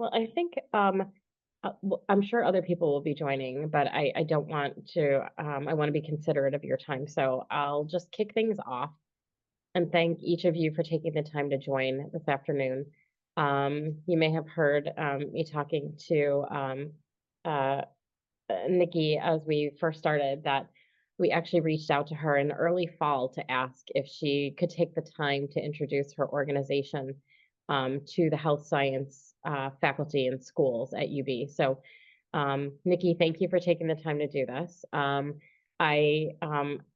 Well, I think I'm sure other people will be joining, but I don't want to. I want to be considerate of your time, so I'll just kick things off and thank each of you for taking the time to join this afternoon. You may have heard me talking to uh, Nikki as we first started that we actually reached out to her in early fall to ask if she could take the time to introduce her organization to the health science faculty and schools at UB. So, Nikki, thank you for taking the time to do this. I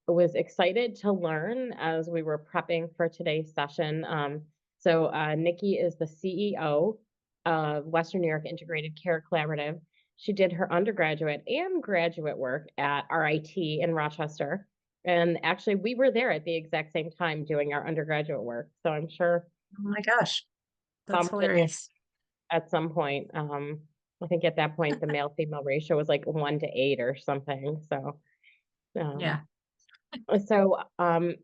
was excited to learn as we were prepping for today's session. Nikki is the CEO of Western New York Integrated Care Collaborative. She did her undergraduate and graduate work at RIT in Rochester. And actually, we were there at the exact same time doing our undergraduate work. So I'm sure Oh my gosh, that's bumped into hilarious. at some point. I think at that point, the male female ratio was like 1 to 8 or something. Um, Yeah.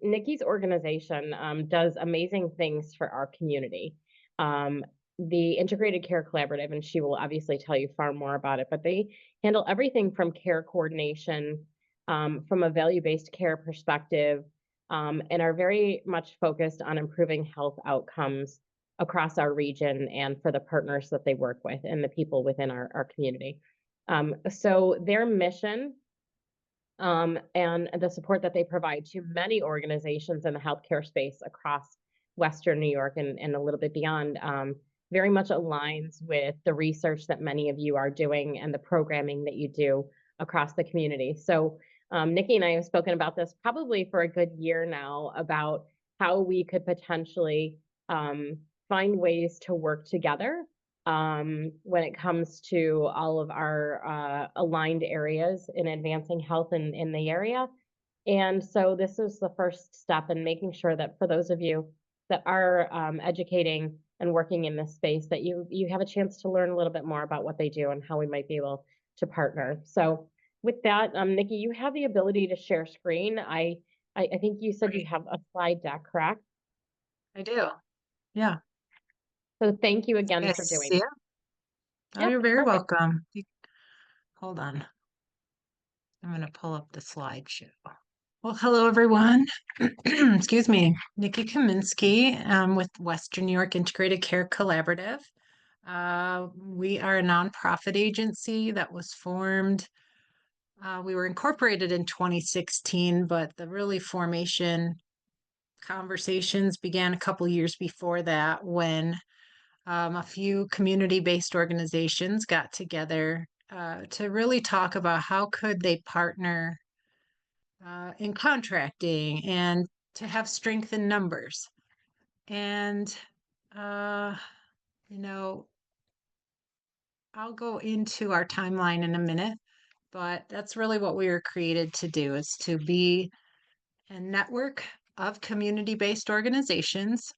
Nikki's organization does amazing things for our community. Um, the Integrated Care Collaborative, and she will obviously tell you far more about it, but they handle everything from care coordination, from a value-based care perspective, and are very much focused on improving health outcomes across our region and for the partners that they work with and the people within our community. So their mission and the support that they provide to many organizations in the healthcare space across Western New York and a little bit beyond very much aligns with the research that many of you are doing and the programming that you do across the community. So, Nikki and I have spoken about this probably for a good year now about how we could potentially find ways to work together when it comes to all of our aligned areas in advancing health in the area. And so this is the first step in making sure that for those of you that are educating and working in this space, that you have a chance to learn a little bit more about what they do and how we might be able to partner. So with that, Nikki, you have the ability to share screen. I think you said you Great. have a slide deck, correct? I do. Yeah. So thank you again for Yes. doing Yeah. that. Oh, Yep, you're very perfect. welcome. Hold on. I'm going to pull up the slideshow. Well, hello, everyone. Excuse me. Nikki Kmicinski with Western New York Integrated Care Collaborative. We are a nonprofit agency that was formed. We were incorporated in 2016, but the really formation conversations began a couple years before that when a few community-based organizations got together to really talk about how could they partner in contracting and to have strength in numbers. And, uh, you know, I'll go into our timeline in a minute, but that's really what we were created to do is to be a network of community-based organizations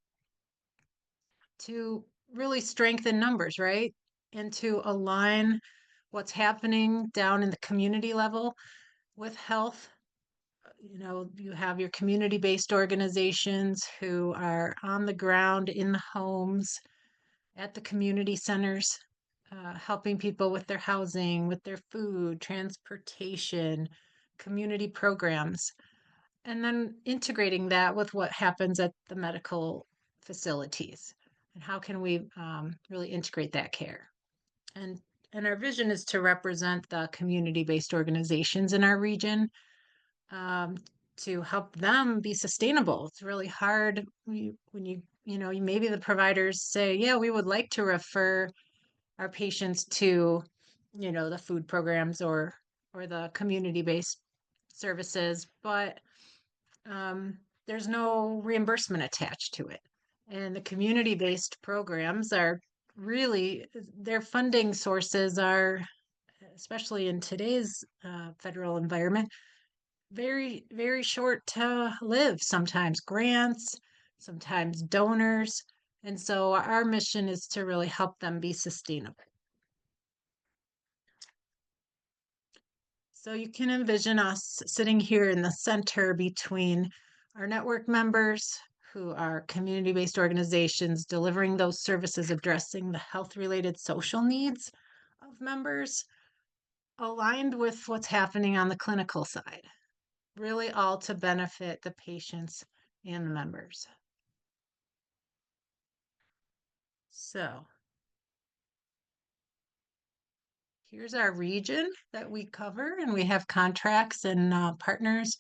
to really strengthen numbers, right? And to align what's happening down in the community level with health. You have your community based organizations who are on the ground in the homes, at the community centers, helping people with their housing, with their food, transportation, community programs, and then integrating that with what happens at the medical facilities. And how can we really integrate that care? And and our vision is to represent the community-based organizations in our region um, to help them be sustainable. It's really hard when maybe the providers say, yeah, we would like to refer our patients to, the food programs or the community-based services, but there's no reimbursement attached to it. And the community-based programs are really, their funding sources are, especially in today's federal environment, very, very short to live. Sometimes grants, sometimes donors. And so our mission is to really help them be sustainable. So you can envision us sitting here in the center between our network members who are community-based organizations delivering those services addressing the health-related social needs of members, aligned with what's happening on the clinical side, really all to benefit the patients and the members. So here's our region that we cover, and we have contracts and partners.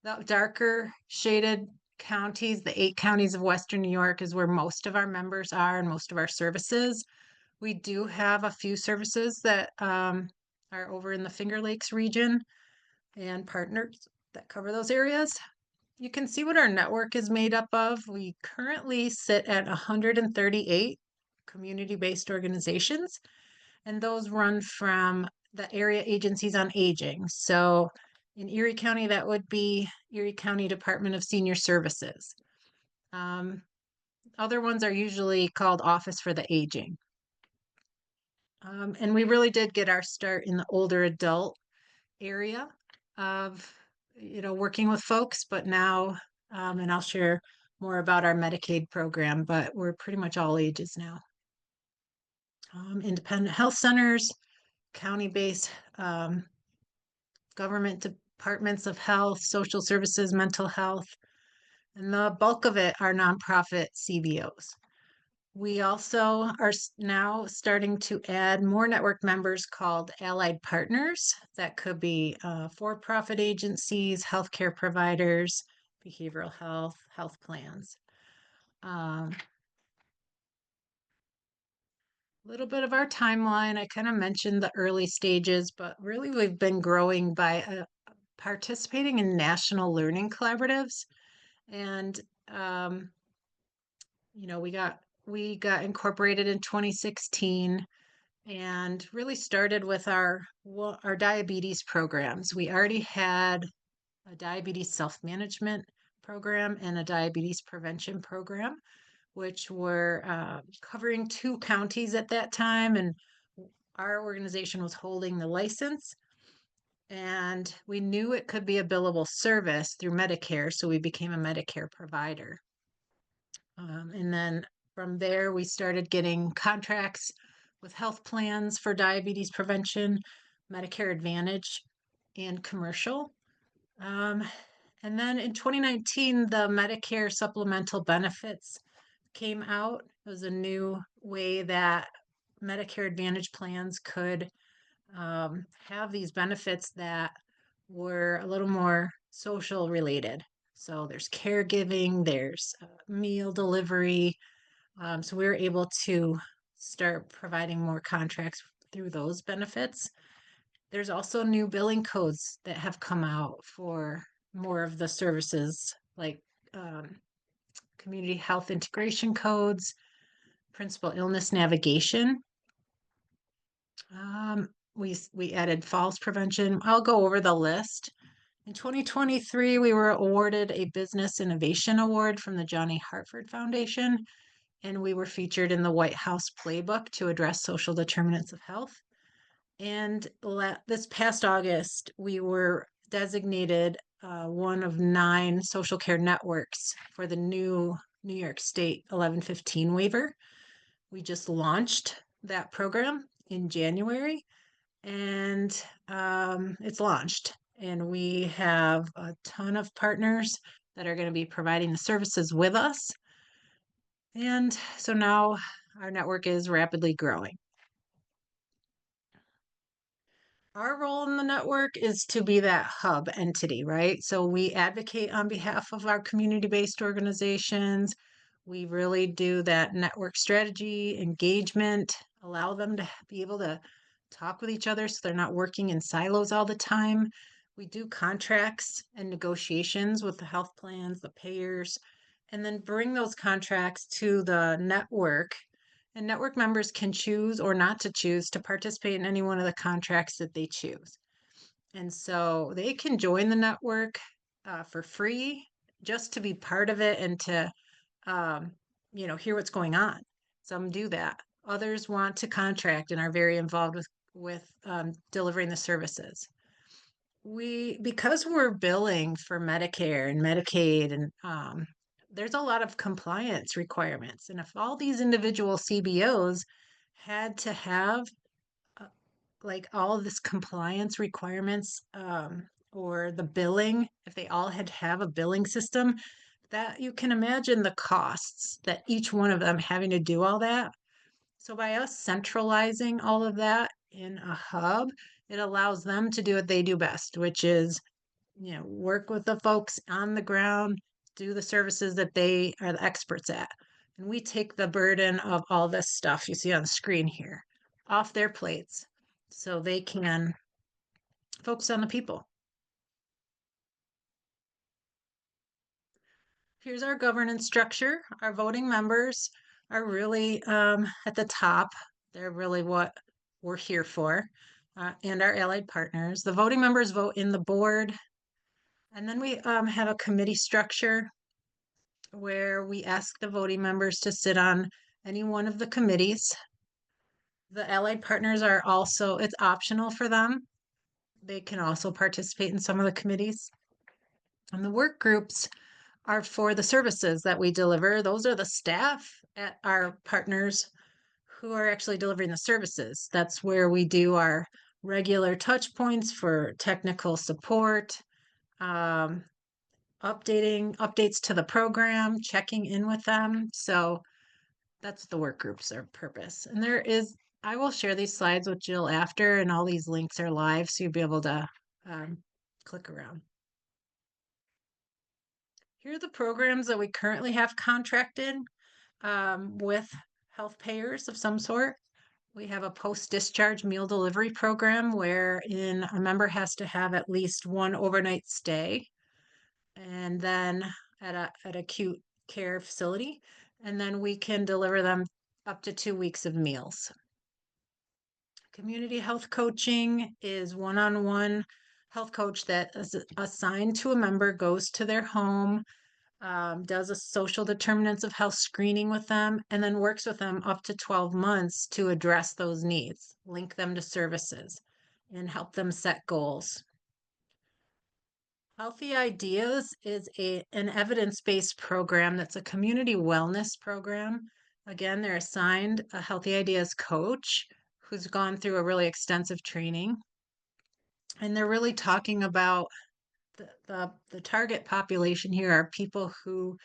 The darker shaded counties, the 8 counties of Western New York, is where most of our members are and most of our services. We do have a few services that are over in the Finger Lakes region and partners that cover those areas. You can see what our network is made up of. We currently sit at 138 community-based organizations, and those run from the area agencies on aging. So in Erie County, that would be Erie County Department of Senior Services. Other ones are usually called Office for the Aging. And we really did get our start in the older adult area of, working with folks, but now, and I'll share more about our Medicaid program, but we're pretty much all ages now. Independent health centers, county-based government departments of health, social services, mental health, and the bulk of it are nonprofit CBOs. We also are now starting to add more network members called allied partners. That could be for-profit agencies, healthcare providers, behavioral health, health plans. A little bit of our timeline. I kind of mentioned the early stages, but really we've been growing by participating in national learning collaboratives. And, we got incorporated in 2016 and really started with our diabetes programs. We already had a diabetes self-management program and a diabetes prevention program, which were covering 2 counties at that time. And our organization was holding the license. And we knew it could be a billable service through Medicare, so we became a Medicare provider. And then from there, we started getting contracts with health plans for diabetes prevention, Medicare Advantage, and commercial. And then in 2019, the Medicare supplemental benefits came out. It was a new way that Medicare Advantage plans could have these benefits that were a little more social related. So there's caregiving, there's meal delivery. So we were able to start providing more contracts through those benefits. There's also new billing codes that have come out for more of the services, like community health integration codes, principal illness navigation. We added falls prevention. I'll go over the list. In 2023, we were awarded a Business Innovation Award from the Johnny Hartford Foundation, and we were featured in the White House Playbook to address social determinants of health. And this past August, we were designated one of 9 social care networks for the new New York State 1115 waiver. We just launched that program in January, and it's launched. And we have a ton of partners that are going to be providing the services with us. And so now our network is rapidly growing. Our role in the network is to be that hub entity, right? So we advocate on behalf of our community-based organizations. We really do that network strategy, engagement, allow them to be able to talk with each other so they're not working in silos all the time. We do contracts and negotiations with the health plans, the payers, and then bring those contracts to the network. And network members can choose or not to choose to participate in any one of the contracts that they choose. And so they can join the network for free just to be part of it and to, hear what's going on. Some do that. Others want to contract and are very involved with delivering the services. Because we're billing for Medicare and Medicaid and there's a lot of compliance requirements. And if all these individual CBOs had to have uh, like all of this compliance requirements, or the billing, if they all had to have a billing system, that you can imagine the costs that each one of them having to do all that. So by us centralizing all of that in a hub, it allows them to do what they do best, which is, work with the folks on the ground, do the services that they are the experts at. And we take the burden of all this stuff you see on the screen here off their plates so they can focus on the people. Here's our governance structure. Our voting members are really at the top. They're really what we're here for, and our allied partners. The voting members vote in the board. And then we have a committee structure where we ask the voting members to sit on any one of the committees. The allied partners are also, it's optional for them. They can also participate in some of the committees. And the work groups are for the services that we deliver. Those are the staff at our partners who are actually delivering the services. That's where we do our regular touch points for technical support, um, updates to the program, checking in with them. So that's the work groups are purpose. And I will share these slides with Jill after, and all these links are live, so you'll be able to click around. Here are the programs that we currently have contracted with health payers of some sort. We have a post-discharge meal delivery program wherein a member has to have at least one overnight stay, and then at acute care facility, and then we can deliver them up to 2 weeks of meals. Community health coaching is one-on-one health coach that is assigned to a member, goes to their home, does a social determinants of health screening with them, and then works with them up to 12 months to address those needs, link them to services, and help them set goals. Healthy Ideas is an evidence-based program that's a community wellness program. Again, they're assigned a Healthy Ideas coach who's gone through a really extensive training. And they're really talking about the target population here are people who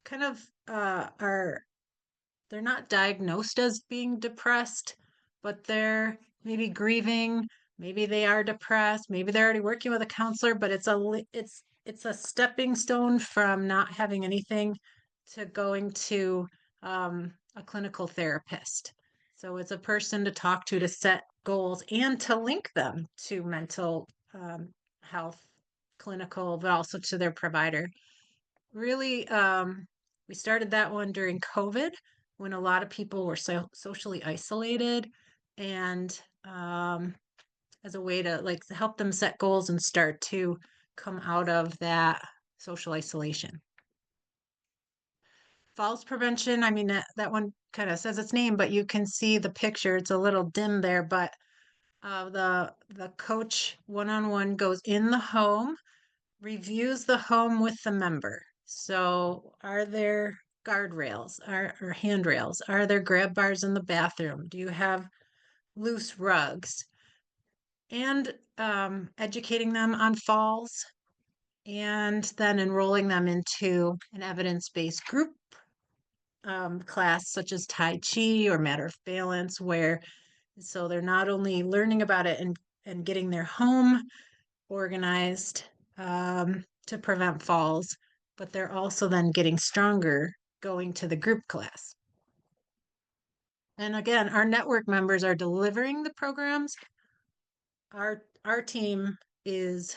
kind of they're not diagnosed as being depressed, but they're maybe grieving, maybe they are depressed, maybe they're already working with a counselor, but it's a stepping stone from not having anything to going to a clinical therapist. So it's a person to talk to set goals and to link them to mental health, clinical, but also to their provider. Really, we started that one during COVID when a lot of people were socially isolated, and as a way to like help them set goals and start to come out of that social isolation. Falls prevention, I mean, that one kind of says its name, but you can see the picture. It's a little dim there, but the coach one-on-one goes in the home, reviews the home with the member. So are there guardrails or handrails? Are there grab bars in the bathroom? Do you have loose rugs? And educating them on falls, and then enrolling them into an evidence-based group class such as Tai Chi or Matter of Balance, where so they're not only learning about it and getting their home organized to prevent falls, but they're also then getting stronger going to the group class. And again, our network members are delivering the programs. Our team is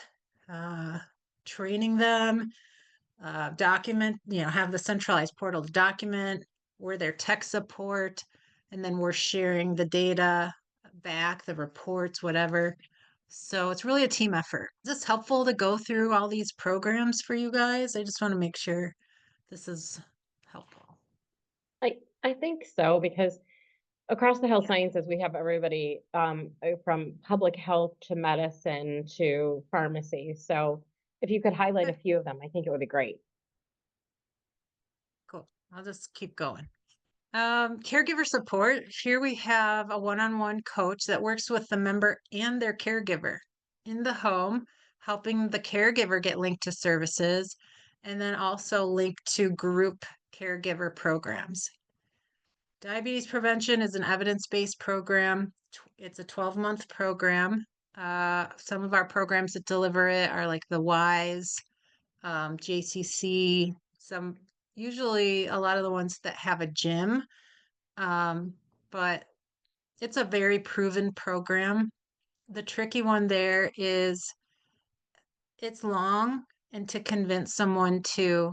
training them, document, have the centralized portal to document, we're their tech support, and then we're sharing the data back, the reports, whatever. So it's really a team effort. Is this helpful to go through all these programs for you guys? I just want to make sure this is helpful. I think so, because across the health sciences, we have everybody from public health to medicine to pharmacy. So if you could highlight a few of them, I think it would be great. I'll just keep going. Caregiver support. Here we have a one-on-one coach that works with the member and their caregiver in the home, helping the caregiver get linked to services, and then also linked to group caregiver programs. Diabetes prevention is an evidence-based program. It's a 12-month program. Some of our programs that deliver it are like the WISE, JCC, usually a lot of the ones that have a gym. But it's a very proven program. The tricky one there is it's long, and to convince someone to,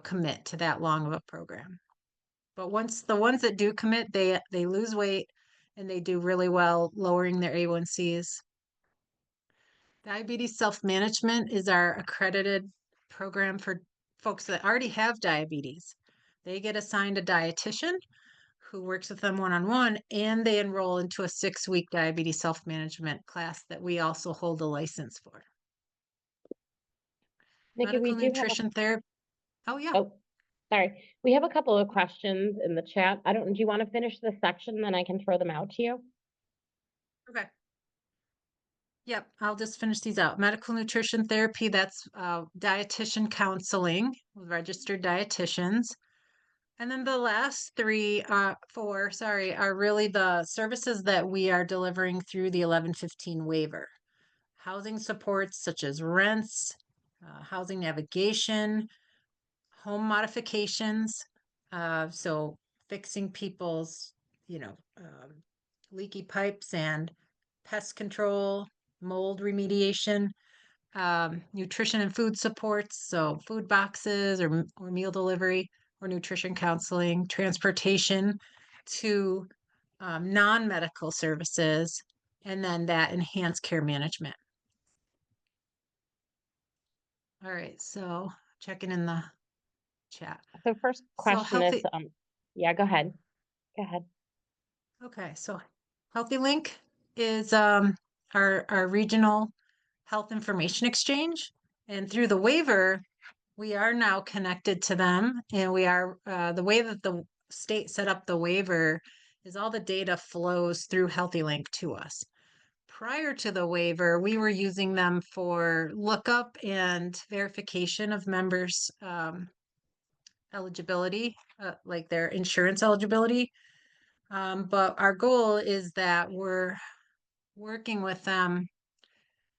commit to that long of a program. But once the ones that do commit, they lose weight and they do really well lowering their A1Cs. Diabetes self-management is our accredited program for folks that already have diabetes. They get assigned a dietitian who works with them one-on-one, and they enroll into a 6-week diabetes self-management class that we also hold a license for. Nikki, we Medical do have nutrition therapy. Oh, yeah. oh, sorry. We have a couple of questions in the chat. Do you want to finish this section, then I can throw them out to you? Okay. Yep, I'll just finish these out. Medical nutrition therapy, that's dietitian counseling with registered dietitians. And then the last four, are really the services that we are delivering through the 1115 waiver. Housing supports such as rents, housing navigation, home modifications. So fixing people's, leaky pipes and pest control, mold remediation, nutrition and food supports. So food boxes or meal delivery or nutrition counseling, transportation to non-medical services, and then that enhanced care management. All right, so checking in the chat. So first question is, yeah, go ahead. Go ahead. Okay, so Healthy Link is our regional health information exchange, and through the waiver, we are now connected to them, and we are the way that the state set up the waiver is all the data flows through Healthy Link to us. Prior to the waiver, we were using them for lookup and verification of members' eligibility, like their insurance eligibility. But our goal is that we're working with them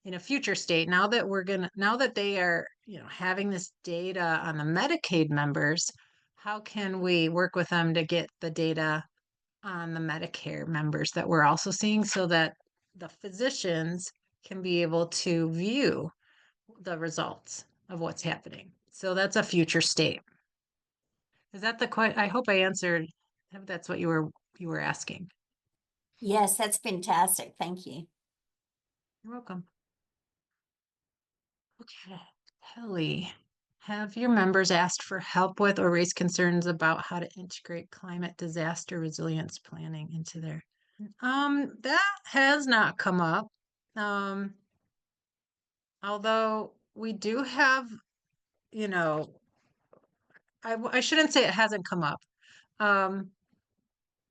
in a future state. Now that they are, having this data on the Medicaid members, how can we work with them to get the data on the Medicare members that we're also seeing, so that the physicians can be able to view the results of what's happening? So that's a future state. Is that I hope I answered. That's what you were asking. Yes, that's fantastic. Thank you. You're welcome. Okay, Kelly, have your members asked for help with or raised concerns about how to integrate climate disaster resilience planning into their? That has not come up. Although we do have, I shouldn't say it hasn't come up.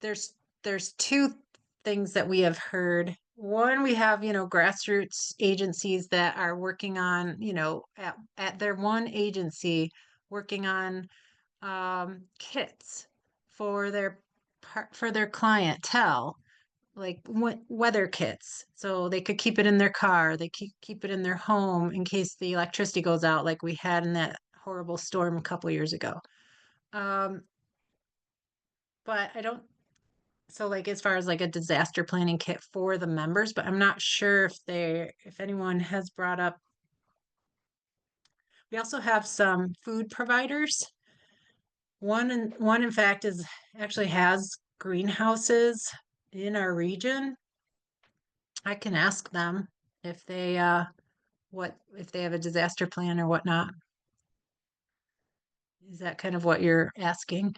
There's two things that we have heard. One, we have, grassroots agencies that are working on, at their one agency, working on kits for their clientele, like weather kits, so they could keep it in their car, they keep it in their home in case the electricity goes out, like we had in that horrible storm a couple years ago. But I don't, so like as far as like a disaster planning kit for the members, but I'm not sure if anyone has brought up. We also have some food providers. One in fact actually has greenhouses in our region. I can ask them if they if they have a disaster plan or whatnot. Is that kind of what you're asking?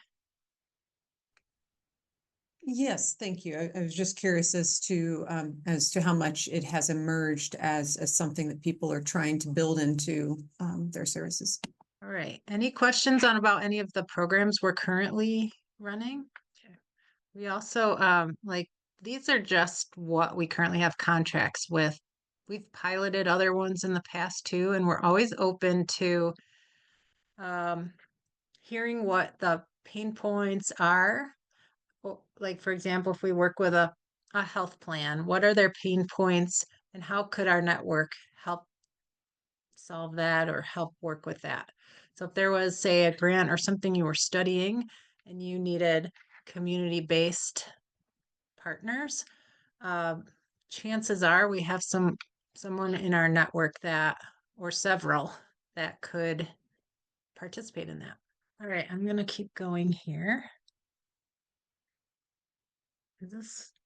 Yes, thank you. I was just curious as to how much it has emerged as something that people are trying to build into their services. All right. Any questions on about any of the programs we're currently running? Okay. We also, like, these are just what we currently have contracts with. We've piloted other ones in the past too, and we're always open to hearing what the pain points are. Like, for example, if we work with a health plan, what are their pain points and how could our network help solve that or help work with that? So if there was, say, a grant or something you were studying and you needed community-based partners, chances are we have someone in our network that, or several, that could participate in that. All right, I'm gonna keep going here.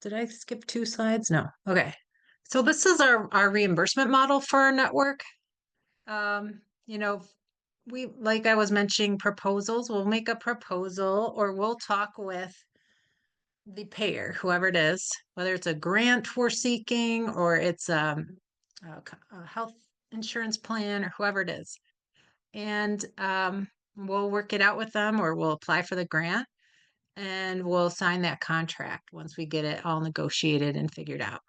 Did I skip 2 slides? No. Okay. So this is our reimbursement model for our network. You know, we, like I was mentioning, proposals, we'll make a proposal or we'll talk with the payer, whoever it is, whether it's a grant we're seeking or it's a health insurance plan or whoever it is. And we'll work it out with them or we'll apply for the grant and we'll sign that contract once we get it all negotiated and figured out.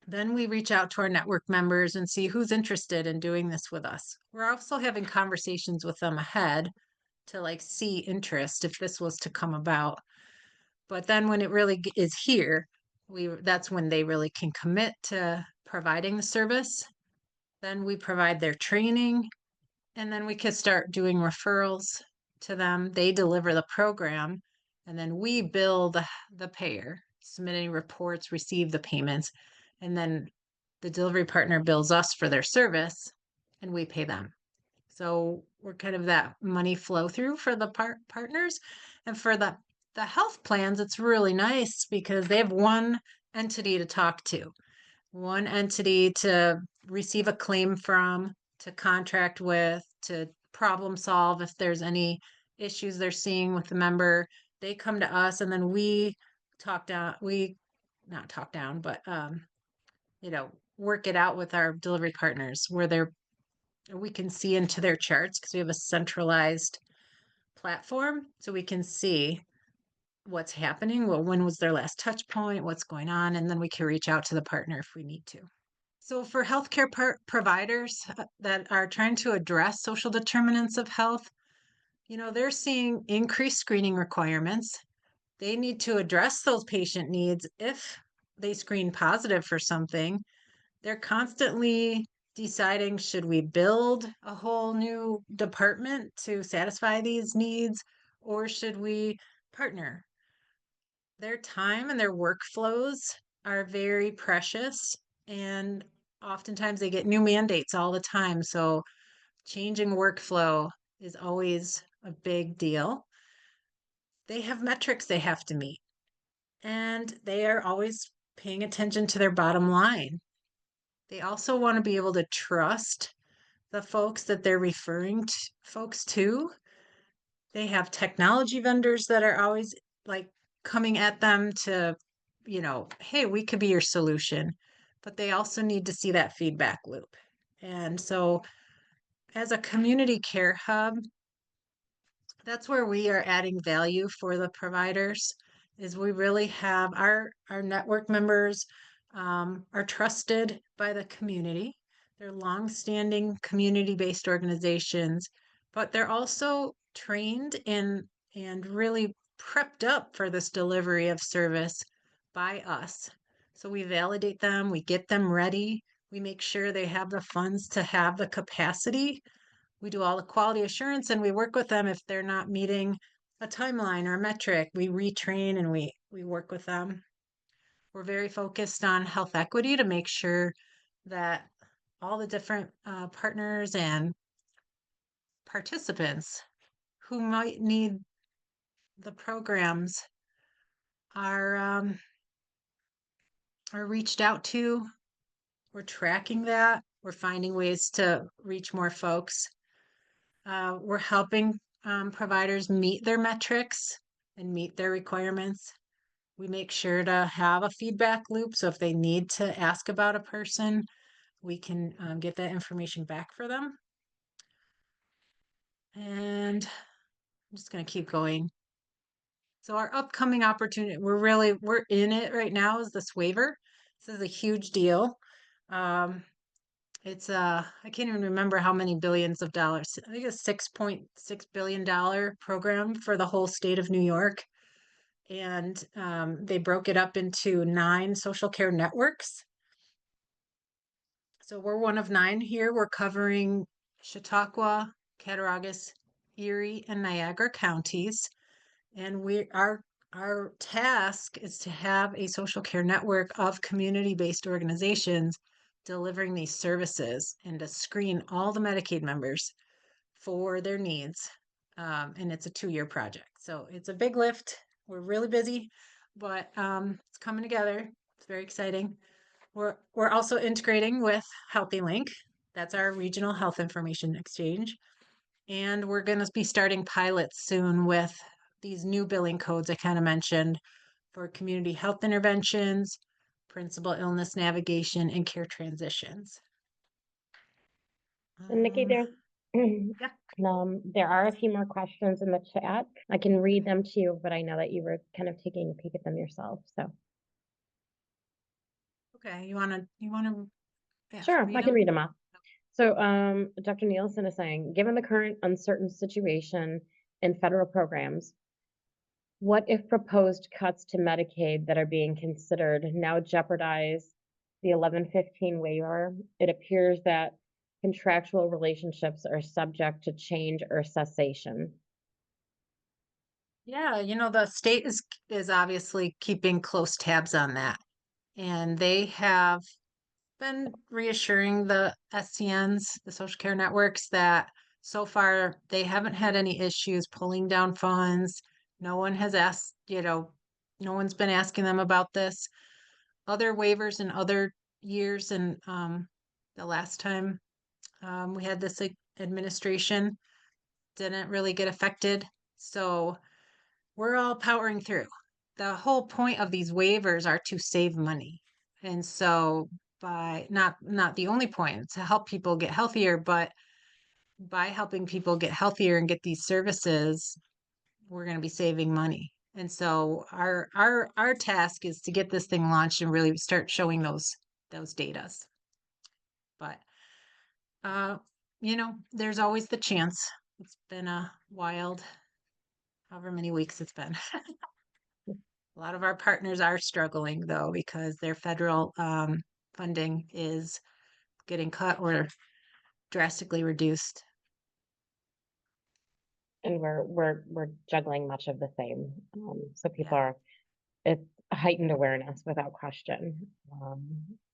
Then we reach out to our network members and see who's interested in doing this with us. We're also having conversations with them ahead to like see interest if this was to come about. But then when it really is here, that's when they really can commit to providing the service. Then we provide their training and then we can start doing referrals to them. They deliver the program and then we bill the payer, submitting reports, receive the payments, and then the delivery partner bills us for their service and we pay them. So we're kind of that money flow through for the partners. And for the health plans, it's really nice because they have one entity to talk to, one entity to receive a claim from, to contract with, to problem solve if there's any issues they're seeing with the member. They come to us and then we not talk down, but work it out with our delivery partners where we can see into their charts because we have a centralized platform so we can see what's happening. Well, when was their last touch point, what's going on, and then we can reach out to the partner if we need to. So for healthcare providers that are trying to address social determinants of health, they're seeing increased screening requirements. They need to address those patient needs if they screen positive for something. They're constantly deciding, should we build a whole new department to satisfy these needs or should we partner? Their time and their workflows are very precious and oftentimes they get new mandates all the time. So changing workflow is always a big deal. They have metrics they have to meet and they are always paying attention to their bottom line. They also want to be able to trust the folks that they're referring to, folks to. They have technology vendors that are always like coming at them to, hey, we could be your solution. But they also need to see that feedback loop. And so as a community care hub, that's where we are adding value for the providers is we really have our network members are trusted by the community. They're longstanding community-based organizations, but they're also trained and really prepped up for this delivery of service by us. So we validate them, we get them ready, we make sure they have the funds to have the capacity. We do all the quality assurance and we work with them if they're not meeting a timeline or a metric. We retrain and we work with them. We're very focused on health equity to make sure that all the different partners and participants who might need the programs are reached out to. We're tracking that. We're finding ways to reach more folks. We're helping providers meet their metrics and meet their requirements. We make sure to have a feedback loop. So if they need to ask about a person, we can get that information back for them. And I'm just going to keep going. So our upcoming opportunity, we're in it right now, is this waiver. This is a huge deal. It's I can't even remember how many billions of dollars. I think it's $6.6 billion program for the whole state of New York. And they broke it up into 9 social care networks. So we're one of 9 here. We're covering Chautauqua, Cattaraugus, Erie, and Niagara counties. And our task is to have a social care network of community-based organizations delivering these services and to screen all the Medicaid members for their needs. And it's a 2-year project. So it's a big lift. We're really busy, but it's coming together. It's very exciting. We're also integrating with HealthyLink. That's our regional health information exchange. And we're going to be starting pilots soon with these new billing codes I kind of mentioned for community health interventions, principal illness navigation, and care transitions. And Nikki, there, there are a few more questions in the chat. I can read them to you, but I know that you were kind of taking a peek at them yourself. So Okay, you wanna sure, I can read them off. So Dr. Nielsen is saying, given the current uncertain situation in federal programs, what if proposed cuts to Medicaid that are being considered now jeopardize the 1115 waiver? It appears that contractual relationships are subject to change or cessation. Yeah, the state is obviously keeping close tabs on that. And they have been reassuring the SCNs, the social care networks, that so far they haven't had any issues pulling down funds. No one has asked, no one's been asking them about this. Other waivers in other years, and the last time we had this administration didn't really get affected. So we're all powering through. The whole point of these waivers are to save money. And so by not the only point to help people get healthier, but by helping people get healthier and get these services, we're going to be saving money. And so our task is to get this thing launched and really start showing those datas. But there's always the chance. It's been a wild, however many weeks it's been. A lot of our partners are struggling, though, because their federal funding is getting cut or drastically reduced. And we're juggling much of the same. So people are, it's a heightened awareness without question.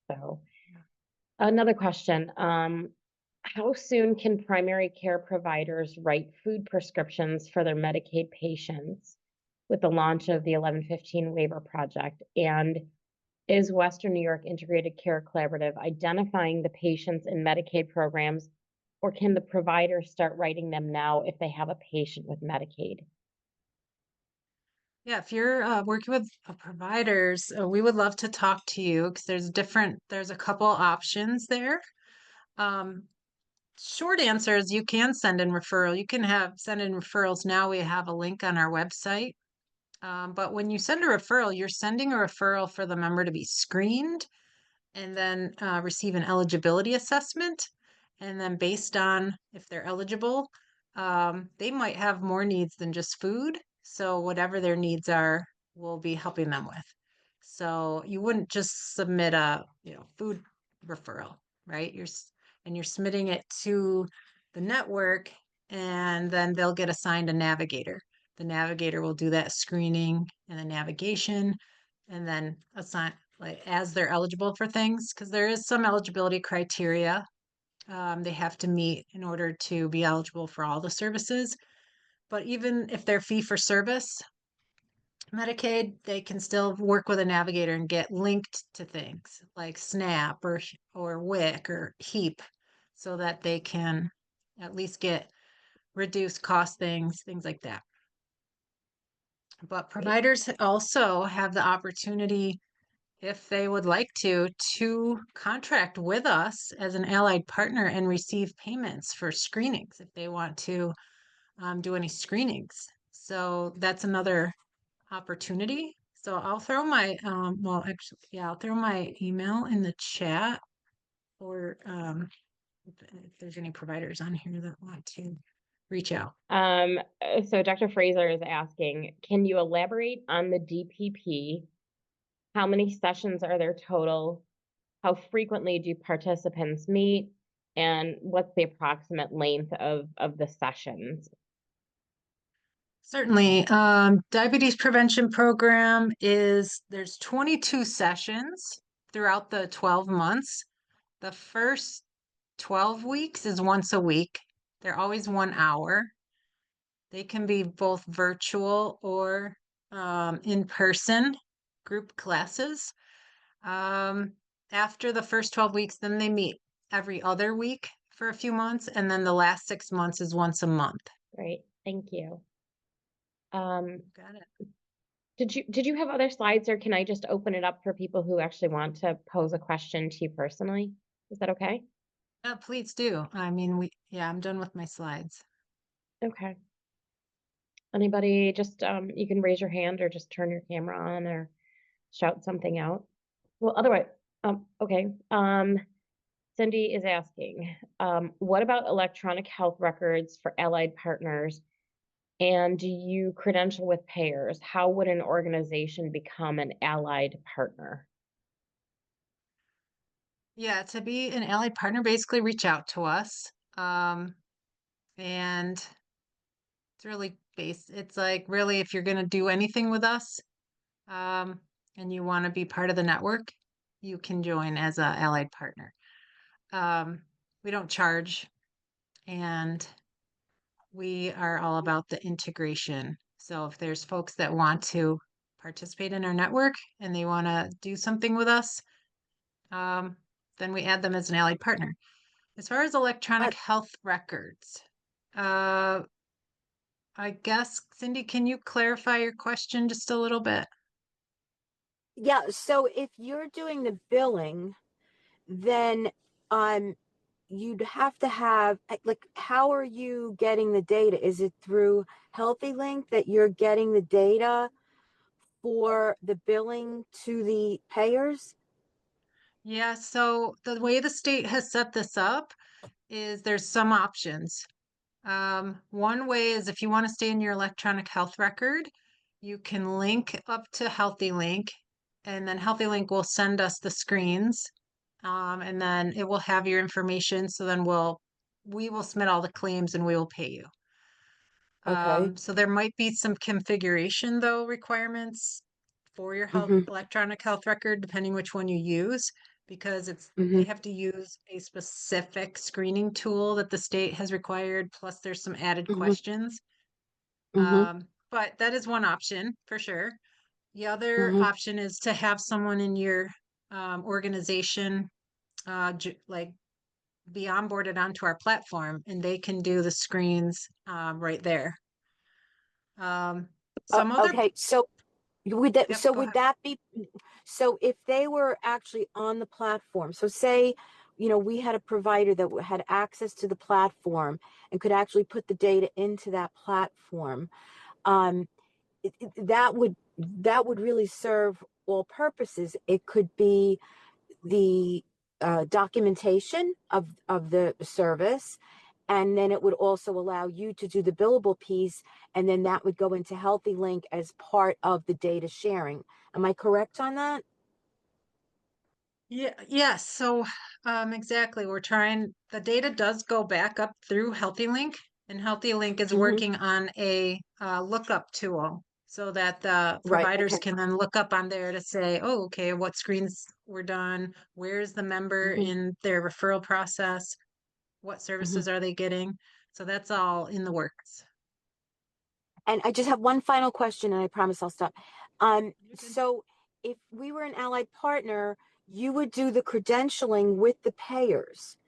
So another question, how soon can primary care providers write food prescriptions for their Medicaid patients with the launch of the 1115 waiver project? And is Western New York Integrated Care Collaborative identifying the patients in Medicaid programs, or can the provider start writing them now if they have a patient with Medicaid? Yeah, if you're working with providers, we would love to talk to you because there's a couple options there. Short answer is you can send in referral. You can send in referrals now. We have a link on our website. But when you send a referral, you're sending a referral for the member to be screened and then receive an eligibility assessment. And then based on if they're eligible, they might have more needs than just food. So whatever their needs are, we'll be helping them with. So you wouldn't just submit a food referral, right? You're submitting it to the network, and then they'll get assigned a navigator. The navigator will do that screening and the navigation, and then assign as they're eligible for things, because there is some eligibility criteria they have to meet in order to be eligible for all the services. But even if they're fee for service Medicaid, they can still work with a navigator and get linked to things like SNAP or WIC or HEAP, so that they can at least get reduced cost things like that. But providers also have the opportunity, if they would like to contract with us as an allied partner and receive payments for screenings if they want to do any screenings. So that's another opportunity. So I'll throw my, well, actually, yeah, I'll throw my email in the chat, or if there's any providers on here that want to reach out. So Dr. Fraser is asking, can you elaborate on the DPP? How many sessions are there total? How frequently do participants meet? And what's the approximate length of the sessions? Certainly. Diabetes prevention program there's 22 sessions throughout the 12 months. The first 12 weeks is once a week. They're always 1 hour. They can be both virtual or in person group classes. After the first 12 weeks, then they meet every other week for a few months. And then the last 6 months is once a month. Great, thank you. Got it. Did you have other slides, or can I just open it up for people who actually want to pose a question to you personally? Is that okay? Yeah, please do. I mean, I'm done with my slides. Okay. Anybody, just you can raise your hand or just turn your camera on or shout something out. Well, otherwise, okay. Cindy is asking, what about electronic health records for allied partners? And do you credential with payers? How would an organization become an allied partner? Yeah, to be an allied partner, basically reach out to us. And it's really it's like really if you're going to do anything with us, and you want to be part of the network, you can join as an allied partner. We don't charge, and we are all about the integration. So if there's folks that want to participate in our network and they want to do something with us, then we add them as an allied partner. As far as electronic health records, I guess, Cindy, can you clarify your question just a little bit? Yeah, so if you're doing the billing, then you'd have to have like, how are you getting the data? Is it through Healthy Link that you're getting the data for the billing to the payers? Yeah, so the way the state has set this up is there's some options. One way is if you want to stay in your electronic health record, you can link up to Healthy Link, and then Healthy Link will send us the screens, and then it will have your information. So then we will submit all the claims and we will pay you. Okay. So there might be some configuration though requirements for your electronic health record, depending which one you use, because they have to use a specific screening tool that the state has required. Plus there's some added questions. But that is one option for sure. The other option is to have someone in your organization like be onboarded onto our platform, and they can do the screens right there. Okay, so would that Yep, so go would ahead. that be so if they were actually on the platform, so say, we had a provider that had access to the platform and could actually put the data into that platform, that would really serve all purposes. It could be the documentation of the service, and then it would also allow you to do the billable piece, and then that would go into Healthy Link as part of the data sharing. Am I correct on that? Yeah, yes. So exactly. The data does go back up through Healthy Link, and Healthy Link is working on a lookup tool so that the Right. providers Okay. can then look up on there to say, oh, okay, what screens were done, where's the member in their referral process, what services are they getting? So that's all in the works. And I just have one final question, and I promise I'll stop. You're good. So if we were an allied partner, you would do the credentialing with the payers.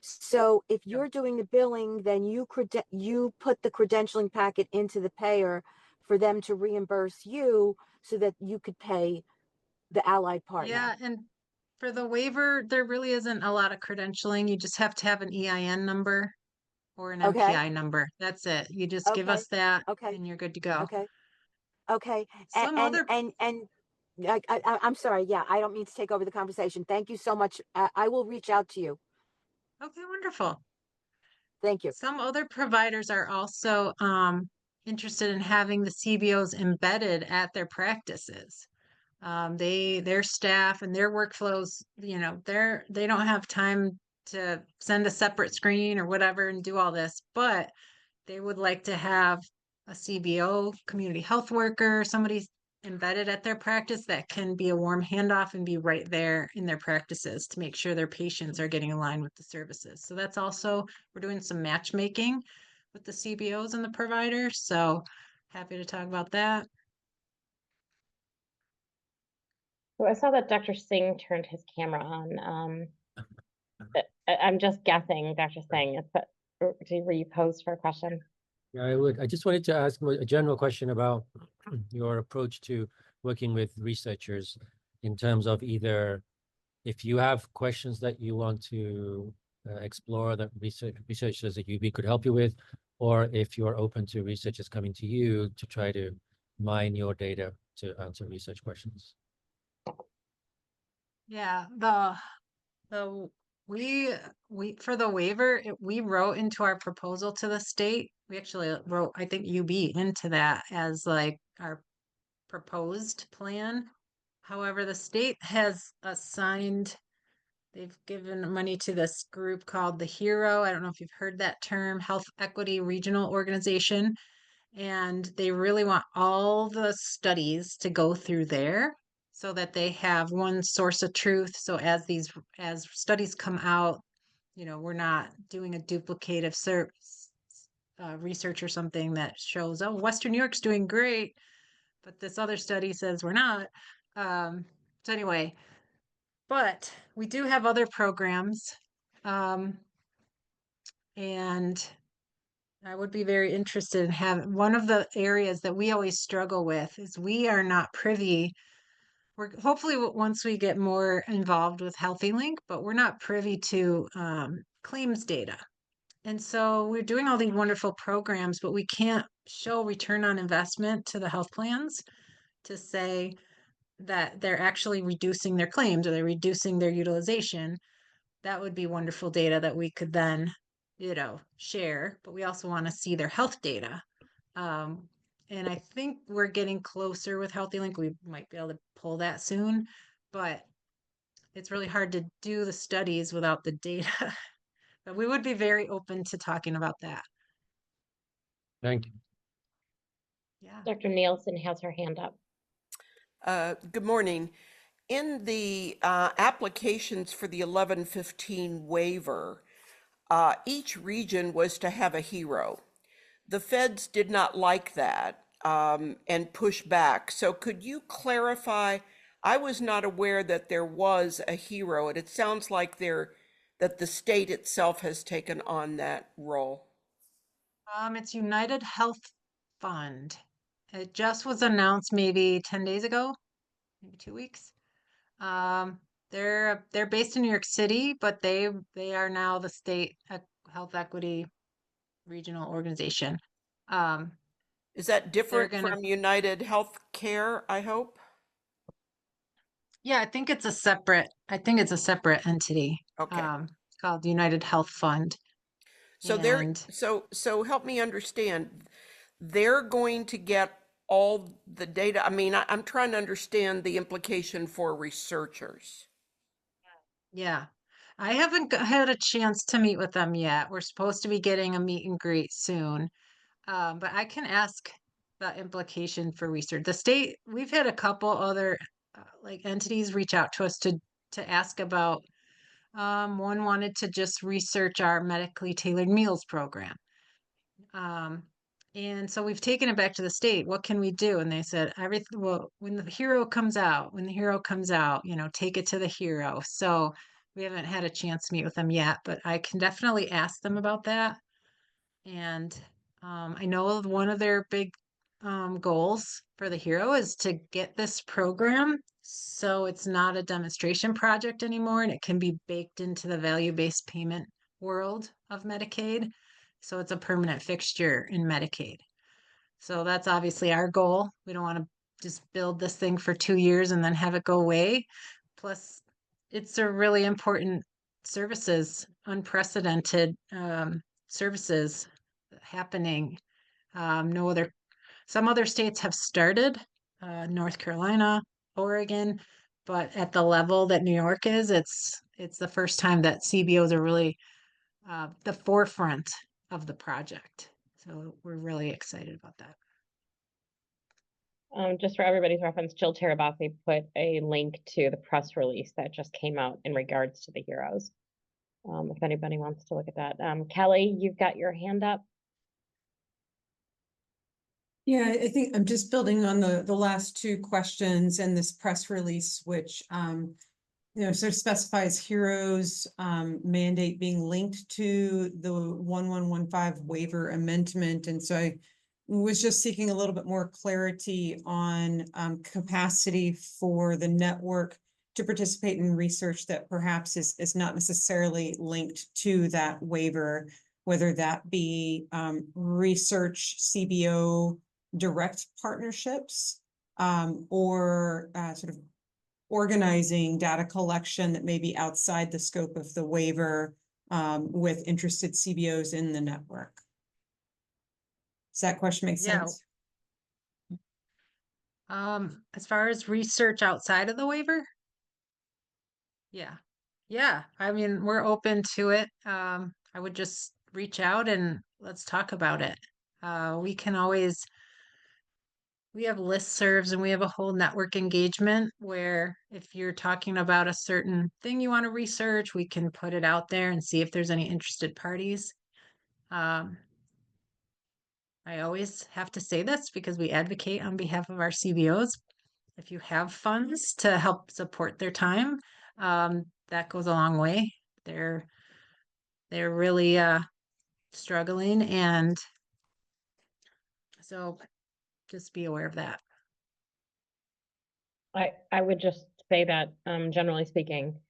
So if you're doing the billing, then you put the credentialing packet into the payer for them to reimburse you so that you could pay the allied partner. Yeah, and for the waiver, there really isn't a lot of credentialing. You just have to have an EIN number. or an Okay. MPI number. That's it. You just give Okay. us that Okay. and you're good to go. Okay. Okay. Some other, I'm sorry. Yeah, I don't mean to take over the conversation. Thank you so much. I will reach out to you. okay, wonderful. Thank you. Some other providers are also interested in having the CBOs embedded at their practices. Their staff and their workflows, they don't have time to send a separate screen or whatever and do all this, but they would like to have a CBO, community health worker, somebody embedded at their practice that can be a warm handoff and be right there in their practices to make sure their patients are getting aligned with the services. So that's also, we're doing some matchmaking with the CBOs and the providers. So happy to talk about that. So I saw that Dr. Singh turned his camera on. I'm just guessing, Dr. Singh, were you posed for a question? Yeah, I would. I just wanted to ask a general question about your approach to working with researchers in terms of either if you have questions that you want to explore that researchers at UB could help you with, or if you're open to researchers coming to you to try to mine your data to answer research questions. Yeah, we for the waiver, we wrote into our proposal to the state. We actually wrote, I think, UB into that as like our proposed plan. However, the state has assigned, they've given money to this group called the HERO. I don't know if you've heard that term, Health Equity Regional Organization. And they really want all the studies to go through there so that they have one source of truth. So as studies come out, we're not doing a duplicative research or something that shows, oh, Western New York's doing great, but this other study says we're not. So anyway, but we do have other programs, and I would be very interested in having, one of the areas that we always struggle with is we are not privy. We're hopefully once we get more involved with Healthy Link, but we're not privy to claims data. And so we're doing all these wonderful programs, but we can't show return on investment to the health plans to say that they're actually reducing their claims or they're reducing their utilization. That would be wonderful data that we could then, share, but we also want to see their health data. And I think we're getting closer with Healthy Link. We might be able to pull that soon, but it's really hard to do the studies without the data. But we would be very open to talking about that. Thank you. Yeah. Dr. Nielsen has her hand up. Good morning. In the applications for the 1115 waiver, each region was to have a hero. The feds did not like that and push back. So could you clarify? I was not aware that there was a hero, and it sounds like that the state itself has taken on that role. It's United Health Fund. It just was announced maybe 10 days ago, maybe 2 weeks. They're based in New York City, but they are now the state health equity regional organization. Is that different gonna- from United Health Care, I hope? Yeah, I think it's a separate entity. Okay. It's called the United Health Fund. So And- so help me understand. They're going to get all the data. I mean, I'm trying to understand the implication for researchers. Yeah, I haven't had a chance to meet with them yet. We're supposed to be getting a meet and greet soon. But I can ask the implication for research. The state, we've had a couple other like entities reach out to us to ask about. One wanted to just research our medically tailored meals program. And so we've taken it back to the state. What can we do? And they said, everything, well, when the hero comes out, take it to the hero. So we haven't had a chance to meet with them yet, but I can definitely ask them about that. And I know one of their big goals for the hero is to get this program so it's not a demonstration project anymore and it can be baked into the value-based payment world of Medicaid. So it's a permanent fixture in Medicaid. So that's obviously our goal. We don't want to just build this thing for 2 years and then have it go away. Plus, it's a really important services, unprecedented services happening. Some other states have started, North Carolina, Oregon, but at the level that New York is, it's the first time that CBOs are really the forefront of the project. So we're really excited about that. Just for everybody's reference, Jill Terabasi put a link to the press release that just came out in regards to the heroes. If anybody wants to look at that. Kelly, you've got your hand up. Yeah, I think I'm just building on the last two questions and this press release, which sort of specifies heroes mandate being linked to the 1115 waiver amendment. And so I was just seeking a little bit more clarity on capacity for the network to participate in research that perhaps is not necessarily linked to that waiver, whether that be research CBO direct partnerships or sort of organizing data collection that may be outside the scope of the waiver with interested CBOs in the network. Does that question make Yeah. sense? As far as research outside of the waiver? Yeah. I mean, we're open to it. I would just reach out and let's talk about it. We have listservs and we have a whole network engagement where if you're talking about a certain thing you want to research, we can put it out there and see if there's any interested parties. I always have to say this because we advocate on behalf of our CBOs. If you have funds to help support their time, that goes a long way. They're really struggling, and so just be aware of that. I would just say that, generally speaking,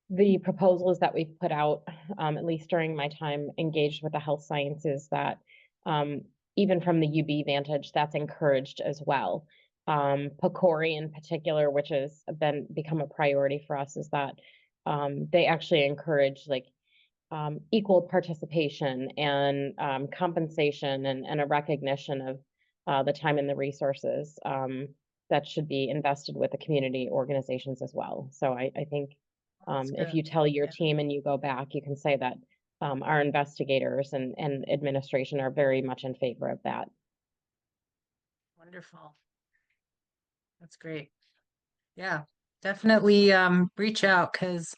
the proposals that we've put out, at least during my time engaged with the health sciences, that even from the UB vantage, that's encouraged as well. PCORI in particular, which has become a priority for us, is that they actually encourage like equal participation and compensation and a recognition of the time and the resources that should be invested with the community organizations as well. So I think if you tell your team and you go back, you can say that our investigators and administration are very much in favor of that. Wonderful. That's great. Yeah, definitely reach out because,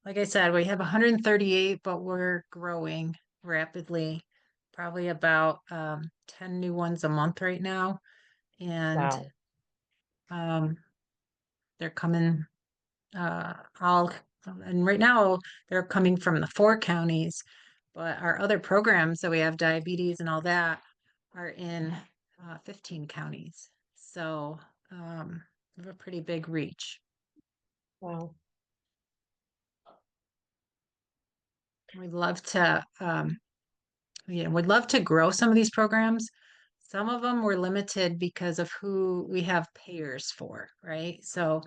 like I said, we have 138, but we're growing rapidly. Probably about 10 new ones a month right now. And Wow. they're coming and right now they're coming from the 4 counties, but our other programs that we have, diabetes and all that, are in 15 counties. So we have a pretty big reach. Wow. We'd love to grow some of these programs. Some of them were limited because of who we have payers for, right? So,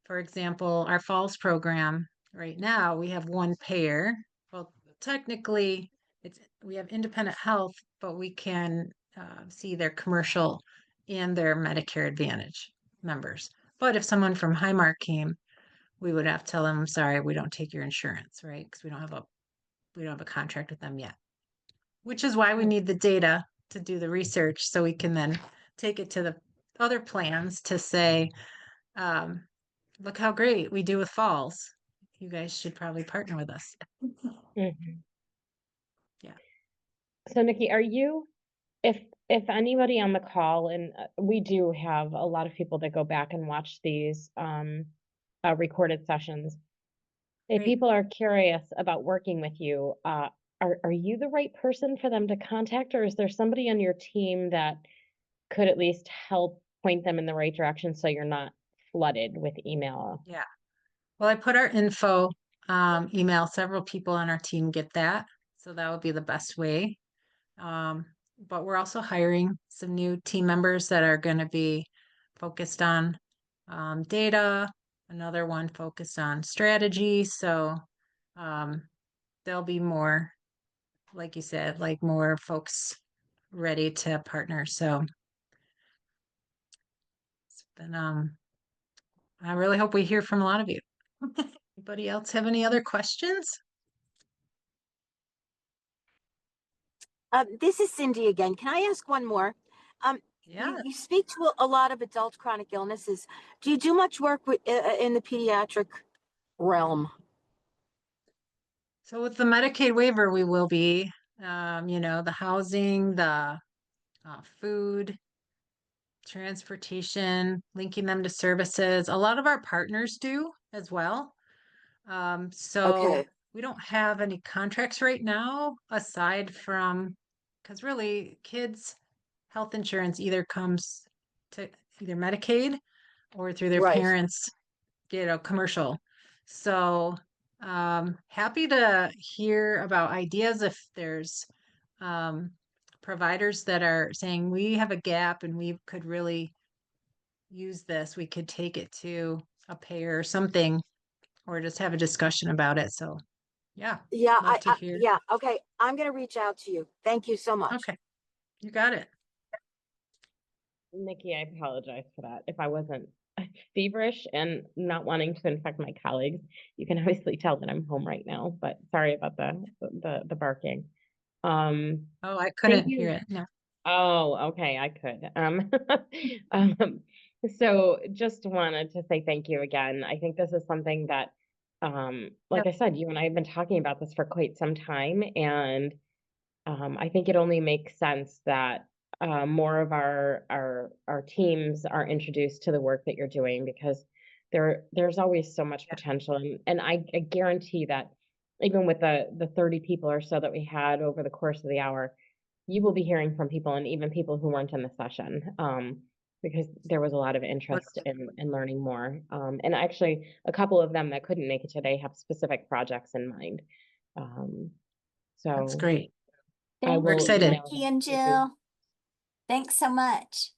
for example, our Falls program right now, we have one payer. Well, technically, we have independent health, but we can see their commercial and their Medicare Advantage members. But if someone from Highmark came, we would have to tell them, sorry, we don't take your insurance, right? Because we don't have a contract with them yet. Which is why we need the data to do the research, so we can then take it to the other plans to say, look how great we do with Falls. You guys should probably partner with us. Mhm. Yeah. So Nikki, if anybody on the call, and we do have a lot of people that go back and watch these recorded sessions. If Great. people are curious about working with you, are you the right person for them to contact, or is there somebody on your team that could at least help point them in the right direction so you're not flooded with email? Yeah. Well, I put our info email. Several people on our team get that. So that would be the best way. But we're also hiring some new team members that are going to be focused on data, another one focused on strategy. So there'll be more, like you said, like more folks ready to partner. So it's been, I really hope we hear from a lot of you. Anybody else have any other questions? This is Cindy again. Can I ask one more? Yeah. You speak to a lot of adult chronic illnesses. Do you do much work with in the pediatric realm? So with the Medicaid waiver, we will be, the housing, the food, transportation, linking them to services. A lot of our partners do as well. So Okay. we don't have any contracts right now aside from, because really kids' health insurance either comes to either Medicaid or through their Right. parents, commercial. So happy to hear about ideas if there's providers that are saying we have a gap and we could really use this. We could take it to a payer or something, or just have a discussion about it. So yeah, Yeah, love to hear. yeah, okay. I'm gonna reach out to you. Thank you so much. Okay, you got it. Nikki, I apologize for that. If I wasn't feverish and not wanting to infect my colleagues, you can obviously tell that I'm home right now, but sorry about the barking. Oh, I Thank couldn't you. hear it. No. Oh, okay, I could. Um, so just wanted to say thank you again. I think this is something that, like I said, you and I have been talking about this for quite some time, and I think it only makes sense that more of our teams are introduced to the work that you're doing, because there's always so much potential, and I guarantee that even with the 30 people or so that we had over the course of the hour, you will be hearing from people, and even people who weren't in the session, because there was a lot of interest in learning more. And actually, a couple of them that couldn't make it today have specific projects in mind. That's So great. I Thank We're will you, excited. email Nikki them and to you. Jill. Thanks so much.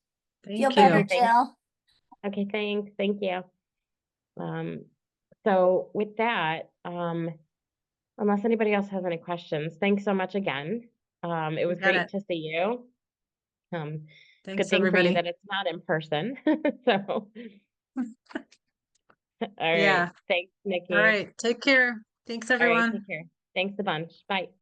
Feel Thank better, you. Thank- Jill. Okay, thanks. Thank you. So with that, unless anybody else has any questions, thanks so much again. It was got great it. to see you. Good Thanks, thing for you everybody. that it's not in person. So, all right. Yeah. Thanks, Nikki. All right. Take care. Thanks, All right, everyone. take care. Thanks a bunch. Bye.